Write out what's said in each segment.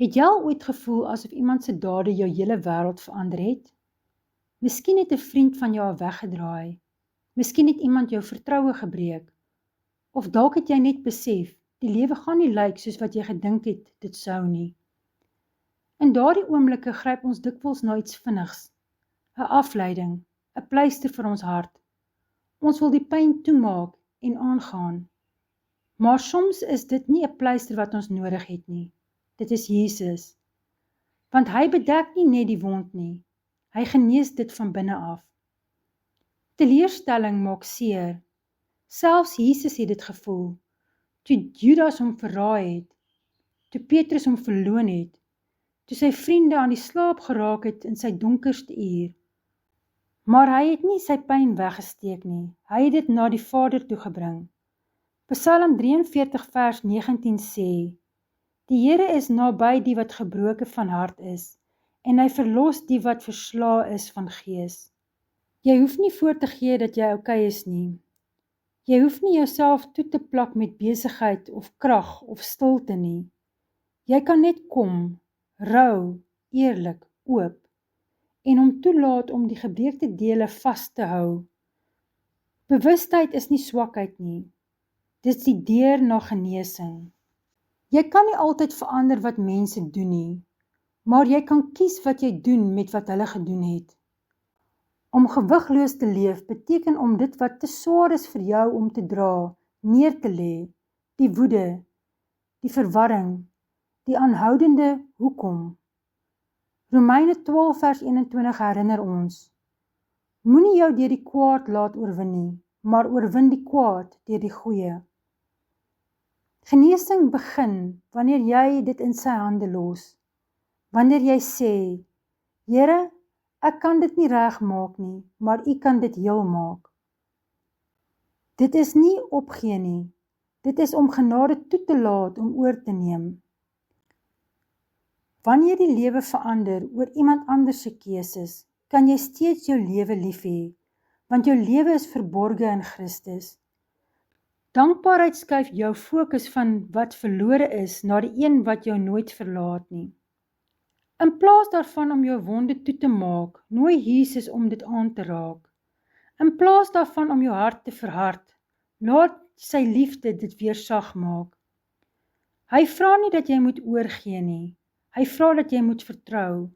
Het jy al ooit gevoel asof iemand se dade jou hele wêreld verander het? Miskien het 'n vriend van jou weggedraai. Miskien het iemand jou vertroue gebreek. Of dalk het jy net besef, die lewe gaan nie lyk soos wat jy gedink het dit sou nie. In daardie oomblikke gryp ons dikwels na iets vinnigs, 'n afleiding, 'n pleister vir ons hart. Ons wil die pyn toemaak en aangaan. Maar soms is dit nie 'n pleister wat ons nodig het nie. Dit is Jesus. Want hy bedek nie net die wond nie, hy genees dit van binne af. Teleurstelling maak seer. Selfs Jesus het dit gevoel, toe Judas hom verraai het, toe Petrus hom verloon het, toe sy vriende aan die slaap geraak het in sy donkerste uur. Maar hy het nie sy pyn weggesteek nie, hy het dit na die Vader toegebring. Psalm 43 vers 19 sê, die Here is naby die wat gebroken van hart is, en hy verlos die wat verslae is van gees. Jy hoef nie voor te gee dat jy okay is nie. Jy hoef nie jouself toe te plak met besigheid of krag of stilte nie. Jy kan net kom, rou, eerlik, oop, en hom toelaat om die gebreekte dele vas te hou. Bewustheid is nie swakheid nie. Dit is die deur na genesing. Jy kan nie altyd verander wat mense doen nie, maar jy kan kies wat jy doen met wat hulle gedoen het. Om gewigloos te leef beteken om dit wat te swaar is vir jou om te dra, neer te lê, die woede, die verwarring, die aanhoudende hoekom. Romeine 12 vers 21 herinner ons, moenie jou deur die kwaad laat oorwin nie, maar oorwin die kwaad deur die goeie. Genesing begin wanneer jy dit in sy hande los. Wanneer jy sê, Here, ek kan dit nie reg maak nie, maar U kan dit heel maak. Dit is nie opgee nie, dit is om genade toe te laat om oor te neem. Wanneer die lewe verander oor iemand anders se keuses, kan jy steeds jou lewe lief hê, want jou lewe is verborge in Christus. Dankbaarheid skuif jou fokus van wat verlore is na die een wat jou nooit verlaat nie. In plaas daarvan om jou wonde toe te maak, nooi Jesus om dit aan te raak. In plaas daarvan om jou hart te verhard, laat sy liefde dit weer sag maak. Hy vra nie dat jy moet oorgee nie, hy vra dat jy moet vertrou,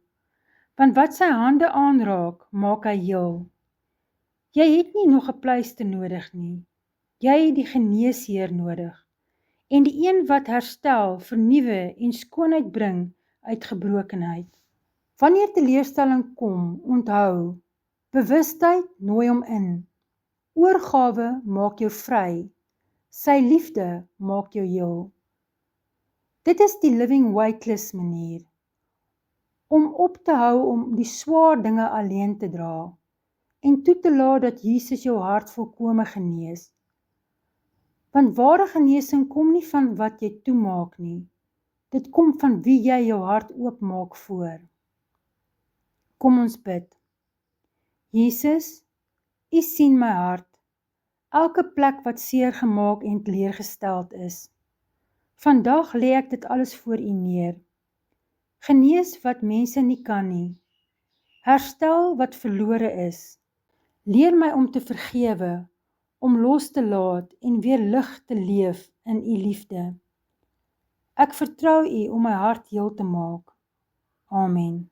want wat sy hande aanraak, maak hy heel. Jy het nie nog 'n pleister nodig nie, jy het die geneesheer nodig, en die een wat herstel, vernuwe en skoonheid bring uit gebrokenheid. Wanneer teleurstelling kom, onthou, bewustheid nooi hom in, oorgawe maak jou vry, sy liefde maak jou heel. Dit is die living weightless manier, om op te hou om die swaar dinge alleen te dra, en toe te laat dat Jesus jou hart volkome genees. Want ware genesing kom nie van wat jy toemaak nie, dit kom van wie jy jou hart oopmaak voor. Kom ons bid. Jesus, U sien my hart, elke plek wat seer gemaak en teleurgesteld is. Vandag lê ek dit alles voor U neer. Genees wat mense nie kan nie. Herstel wat verlore is. Leer my om te vergewe, om los te laat en weer lig te leef in U liefde. Ek vertrou U om my hart heel te maak. Amen.